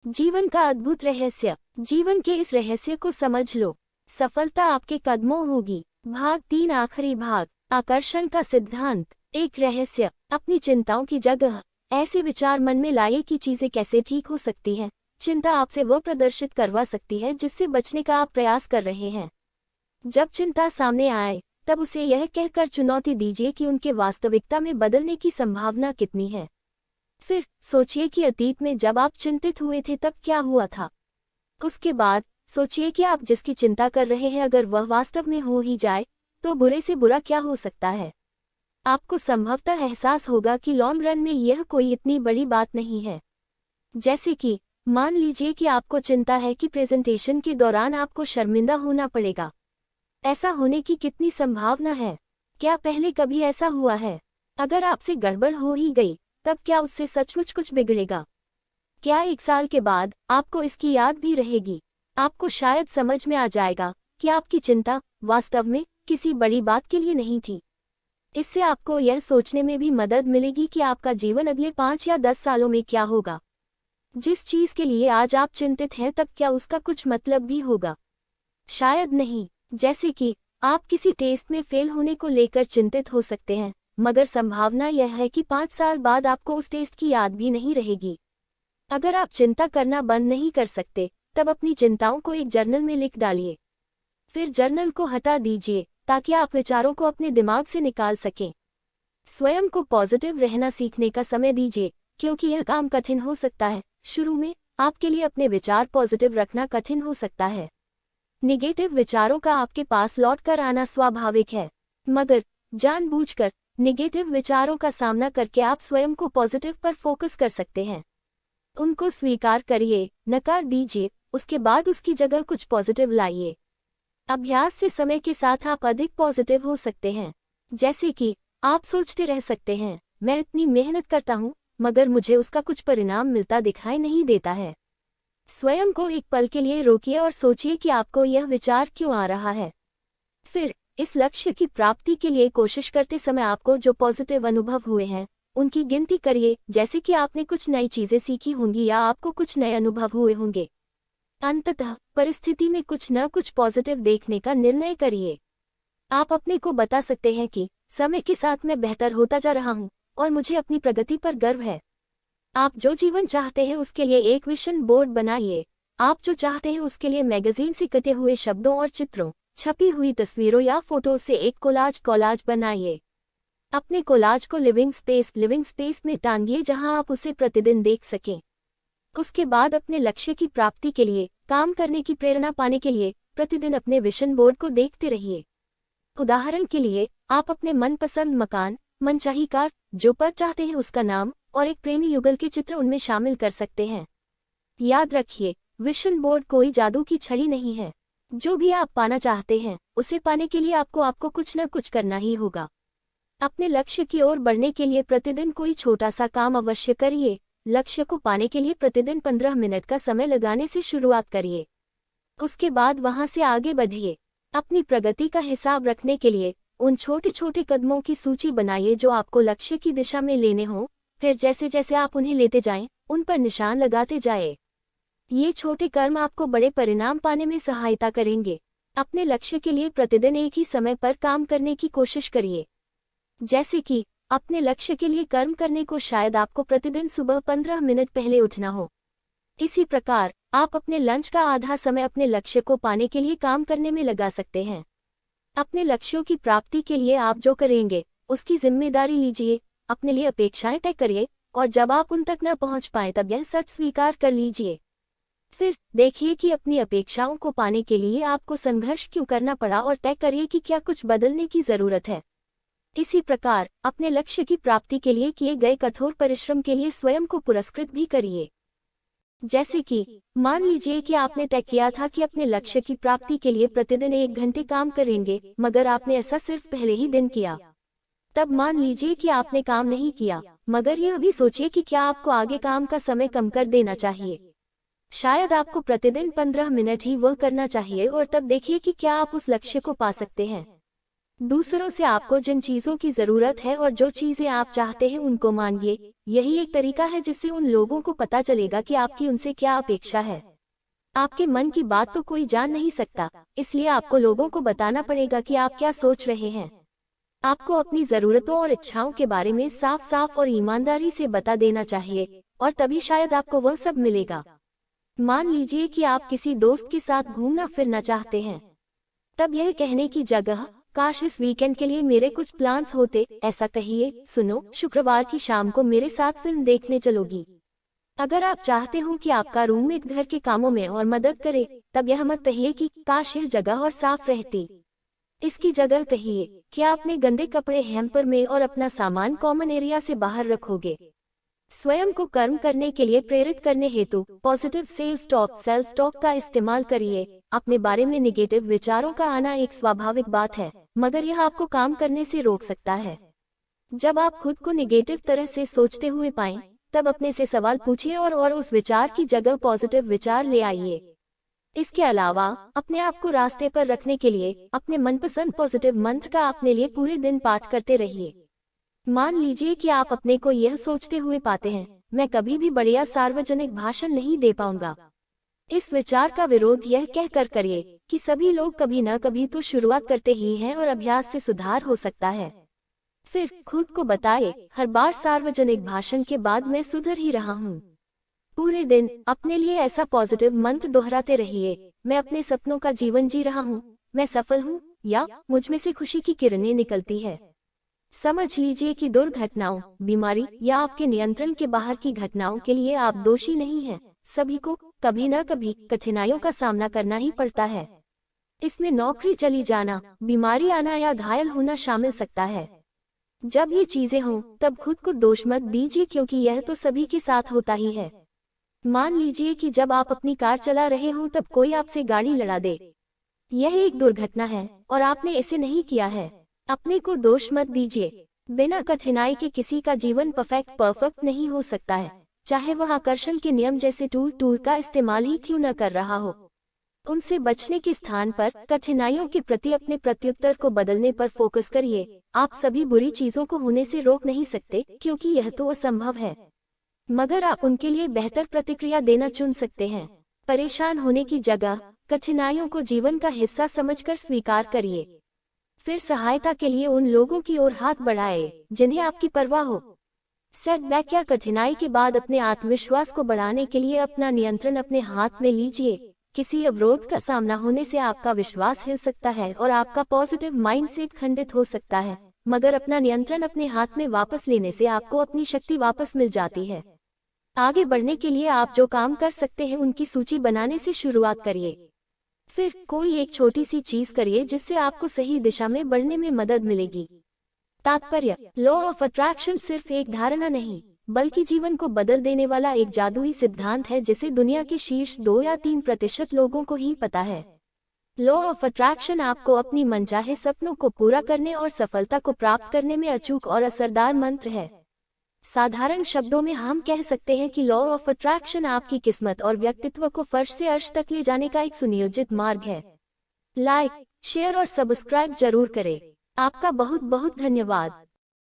जीवन का अद्भुत रहस्य। जीवन के इस रहस्य को समझ लो, सफलता आपके कदमों होगी। भाग 3 आखिरी भाग। आकर्षण का सिद्धांत। एक रहस्य। अपनी चिंताओं की जगह ऐसे विचार मन में लाइए कि चीजें कैसे ठीक हो सकती हैं। चिंता आपसे वह प्रदर्शित करवा सकती है जिससे बचने का आप प्रयास कर रहे हैं। जब चिंता सामने आए तब उसे यह कहकर चुनौती दीजिए कि उनके वास्तविकता में बदलने की संभावना कितनी है। फिर सोचिए कि अतीत में जब आप चिंतित हुए थे तब क्या हुआ था। उसके बाद सोचिए कि आप जिसकी चिंता कर रहे हैं अगर वह वास्तव में हो ही जाए तो बुरे से बुरा क्या हो सकता है। आपको संभवतः एहसास होगा कि लॉन्ग रन में यह कोई इतनी बड़ी बात नहीं है। जैसे कि मान लीजिए कि आपको चिंता है कि प्रेजेंटेशन के दौरान आपको शर्मिंदा होना पड़ेगा। ऐसा होने की कितनी संभावना है? क्या पहले कभी ऐसा हुआ है? अगर आपसे गड़बड़ हो ही गई तब क्या उससे सचमुच कुछ बिगड़ेगा? क्या 1 साल के बाद आपको इसकी याद भी रहेगी? आपको शायद समझ में आ जाएगा कि आपकी चिंता वास्तव में किसी बड़ी बात के लिए नहीं थी। इससे आपको यह सोचने में भी मदद मिलेगी कि आपका जीवन अगले 5 या 10 सालों में क्या होगा। जिस चीज के लिए आज आप चिंतित हैं तब क्या उसका कुछ मतलब भी होगा? शायद नहीं। जैसे कि आप किसी टेस्ट में फेल होने को लेकर चिंतित हो सकते हैं, मगर संभावना यह है कि 5 साल बाद आपको उस टेस्ट की याद भी नहीं रहेगी। अगर आप चिंता करना बंद नहीं कर सकते तब अपनी चिंताओं को एक जर्नल में लिख डालिए। फिर जर्नल को हटा दीजिए ताकि आप विचारों को अपने दिमाग से निकाल सकें। स्वयं को पॉजिटिव रहना सीखने का समय दीजिए, क्योंकि यह काम कठिन हो सकता है। शुरू में आपके लिए अपने विचार पॉजिटिव रखना कठिन हो सकता है। निगेटिव विचारों का आपके पास लौट कर आना स्वाभाविक है, मगर जानबूझकर निगेटिव विचारों का सामना करके आप स्वयं को पॉजिटिव पर फोकस कर सकते हैं। उनको स्वीकार करिए, नकार दीजिए, उसके बाद उसकी जगह कुछ पॉजिटिव लाइए। अभ्यास से समय के साथ आप अधिक पॉजिटिव हो सकते हैं। जैसे कि आप सोचते रह सकते हैं, मैं इतनी मेहनत करता हूँ मगर मुझे उसका कुछ परिणाम मिलता दिखाई नहीं देता है। स्वयं को एक पल के लिए रोकिए और सोचिए कि आपको यह विचार क्यों आ रहा है। फिर इस लक्ष्य की प्राप्ति के लिए कोशिश करते समय आपको जो पॉजिटिव अनुभव हुए हैं उनकी गिनती करिए, जैसे कि आपने कुछ नई चीजें सीखी होंगी या आपको कुछ नए अनुभव हुए होंगे। अंततः परिस्थिति में कुछ न कुछ पॉजिटिव देखने का निर्णय करिए। आप अपने को बता सकते हैं कि समय के साथ मैं बेहतर होता जा रहा हूँ और मुझे अपनी प्रगति पर गर्व है। आप जो जीवन चाहते हैं उसके लिए एक विजन बोर्ड बनाइए। आप जो चाहते हैं उसके लिए मैगजीन से कटे हुए शब्दों और चित्रों, छपी हुई तस्वीरों या फोटो से एक कोलाज बनाइए। अपने कोलाज को लिविंग स्पेस में टांगिए जहां आप उसे प्रतिदिन देख सकें। उसके बाद अपने लक्ष्य की प्राप्ति के लिए काम करने की प्रेरणा पाने के लिए प्रतिदिन अपने विजन बोर्ड को देखते रहिए। उदाहरण के लिए आप अपने मनपसंद मकान, मनचाही कार, जो पद चाहते हैं उसका नाम और एक प्रेमी युगल के चित्र उनमें शामिल कर सकते हैं। याद रखिए, विजन बोर्ड कोई जादू की छड़ी नहीं है। जो भी आप पाना चाहते हैं उसे पाने के लिए आपको कुछ न कुछ करना ही होगा। अपने लक्ष्य की ओर बढ़ने के लिए प्रतिदिन कोई छोटा सा काम अवश्य करिए। लक्ष्य को पाने के लिए प्रतिदिन 15 मिनट का समय लगाने से शुरुआत करिए। उसके बाद वहां से आगे बढ़िए। अपनी प्रगति का हिसाब रखने के लिए उन छोटे छोटे कदमों की सूची बनाइए जो आपको लक्ष्य की दिशा में लेने हों। फिर जैसे जैसे आप उन्हें लेते जाएं, उन पर निशान लगाते जाएं। ये छोटे कर्म आपको बड़े परिणाम पाने में सहायता करेंगे। अपने लक्ष्य के लिए प्रतिदिन एक ही समय पर काम करने की कोशिश करिए। जैसे कि अपने लक्ष्य के लिए कर्म करने को शायद आपको प्रतिदिन सुबह 15 मिनट पहले उठना हो। इसी प्रकार आप अपने लंच का आधा समय अपने लक्ष्य को पाने के लिए काम करने में लगा सकते हैं। अपने लक्ष्यों की प्राप्ति के लिए आप जो करेंगे उसकी जिम्मेदारी लीजिए। अपने लिए अपेक्षाएं तय करिए और जब आप उन तक न पहुंच पाए तब यह सच स्वीकार कर लीजिए। फिर देखिए कि अपनी अपेक्षाओं को पाने के लिए आपको संघर्ष क्यों करना पड़ा और तय करिए कि क्या कुछ बदलने की जरूरत है। इसी प्रकार अपने लक्ष्य की प्राप्ति के लिए किए गए कठोर परिश्रम के लिए स्वयं को पुरस्कृत भी करिए। जैसे कि मान लीजिए कि आपने तय किया था कि अपने लक्ष्य की प्राप्ति के लिए प्रतिदिन 1 घंटे काम करेंगे, मगर आपने ऐसा सिर्फ पहले ही दिन किया। तब मान लीजिए कि आपने काम नहीं किया, मगर यह भी सोचिए कि क्या आपको आगे काम का समय कम कर देना चाहिए। शायद आपको प्रतिदिन 15 मिनट ही वह करना चाहिए और तब देखिए कि क्या आप उस लक्ष्य को पा सकते हैं। दूसरों से आपको जिन चीजों की जरूरत है और जो चीजें आप चाहते हैं उनको मांगिए। यही एक तरीका है जिससे उन लोगों को पता चलेगा कि आपकी उनसे क्या अपेक्षा है। आपके मन की बात तो कोई जान नहीं सकता, इसलिए आपको लोगों को बताना पड़ेगा कि आप क्या सोच रहे हैं। आपको अपनी जरूरतों और इच्छाओं के बारे में साफ साफ और ईमानदारी से बता देना चाहिए, और तभी शायद आपको वह सब मिलेगा। मान लीजिए कि आप किसी दोस्त के साथ घूमना फिरना चाहते हैं, तब यह कहने की जगह काश इस वीकेंड के लिए मेरे कुछ प्लान्स होते, ऐसा कहिए, सुनो, शुक्रवार की शाम को मेरे साथ फिल्म देखने चलोगी। अगर आप चाहते हो कि आपका रूममेट घर के कामों में और मदद करे, तब यह मत कहिए कि काश यह जगह और साफ रहती। इसकी जगह कहिए कि आप अपने गंदे कपड़े हैम्पर में और अपना सामान कॉमन एरिया से बाहर रखोगे। स्वयं को कर्म करने के लिए प्रेरित करने हेतु पॉजिटिव सेल्फ टॉक का इस्तेमाल करिए। अपने बारे में निगेटिव विचारों का आना एक स्वाभाविक बात है, मगर यह आपको काम करने से रोक सकता है। जब आप खुद को निगेटिव तरह से सोचते हुए पाएं, तब अपने से सवाल पूछिए और उस विचार की जगह पॉजिटिव विचार ले आइए। इसके अलावा अपने आप को रास्ते पर रखने के लिए अपने मनपसंद पॉजिटिव मंत्र का अपने लिए पूरे दिन पाठ करते रहिए। मान लीजिए कि आप अपने को यह सोचते हुए पाते हैं, मैं कभी भी बढ़िया सार्वजनिक भाषण नहीं दे पाऊंगा। इस विचार का विरोध यह कहकर करिए कि सभी लोग कभी न कभी तो शुरुआत करते ही हैं और अभ्यास से सुधार हो सकता है। फिर खुद को बताए, हर बार सार्वजनिक भाषण के बाद मैं सुधर ही रहा हूँ। पूरे दिन अपने लिए ऐसा पॉजिटिव मंत्र दोहराते रहिए, मैं अपने सपनों का जीवन जी रहा हूँ, मैं सफल हूँ, या मुझ में से खुशी की किरणें निकलती है। समझ लीजिए कि दुर्घटनाओं, बीमारी या आपके नियंत्रण के बाहर की घटनाओं के लिए आप दोषी नहीं हैं। सभी को कभी न कभी कठिनाइयों का सामना करना ही पड़ता है। इसमें नौकरी चली जाना, बीमारी आना या घायल होना शामिल सकता है। जब ये चीजें हों, तब खुद को दोष मत दीजिए, क्योंकि यह तो सभी के साथ होता ही है। मान लीजिए कि जब आप अपनी कार चला रहे हों तब कोई आपसे गाड़ी लड़ा दे। यह एक दुर्घटना है और आपने इसे नहीं किया है। अपने को दोष मत दीजिए। बिना कठिनाई के किसी का जीवन परफेक्ट नहीं हो सकता है, चाहे वह आकर्षण के नियम जैसे टूल का इस्तेमाल ही क्यों न कर रहा हो। उनसे बचने के स्थान पर कठिनाइयों के प्रति अपने प्रत्युत्तर को बदलने पर फोकस करिए। आप सभी बुरी चीजों को होने से रोक नहीं सकते, क्योंकि यह तो असंभव है, मगर आप उनके लिए बेहतर प्रतिक्रिया देना चुन सकते हैं। परेशान होने की जगह कठिनाइयों को जीवन का हिस्सा समझकर स्वीकार करिए। फिर सहायता के लिए उन लोगों की ओर हाथ बढ़ाए जिन्हें आपकी परवाह हो। सेटबैक या कठिनाई के बाद अपने आत्मविश्वास को बढ़ाने के लिए अपना नियंत्रण अपने हाथ में लीजिए। किसी अवरोध का सामना होने से आपका विश्वास हिल सकता है और आपका पॉजिटिव माइंडसेट खंडित हो सकता है, मगर अपना नियंत्रण अपने हाथ में वापस लेने से आपको अपनी शक्ति वापस मिल जाती है। आगे बढ़ने के लिए आप जो काम कर सकते हैं उनकी सूची बनाने से शुरुआत करिए। फिर कोई एक छोटी सी चीज करिए जिससे आपको सही दिशा में बढ़ने में मदद मिलेगी। तात्पर्य, लॉ ऑफ अट्रैक्शन सिर्फ एक धारणा नहीं, बल्कि जीवन को बदल देने वाला एक जादुई सिद्धांत है जिसे दुनिया के शीर्ष 2 या 3% लोगों को ही पता है। लॉ ऑफ अट्रैक्शन आपको अपनी मनचाहे सपनों को पूरा करने और सफलता को प्राप्त करने में अचूक और असरदार मंत्र है। साधारण शब्दों में हम कह सकते हैं कि लॉ ऑफ अट्रैक्शन आपकी किस्मत और व्यक्तित्व को फर्श से अर्श तक ले जाने का एक सुनियोजित मार्ग है। लाइक, शेयर और सब्सक्राइब जरूर करें। आपका बहुत बहुत धन्यवाद।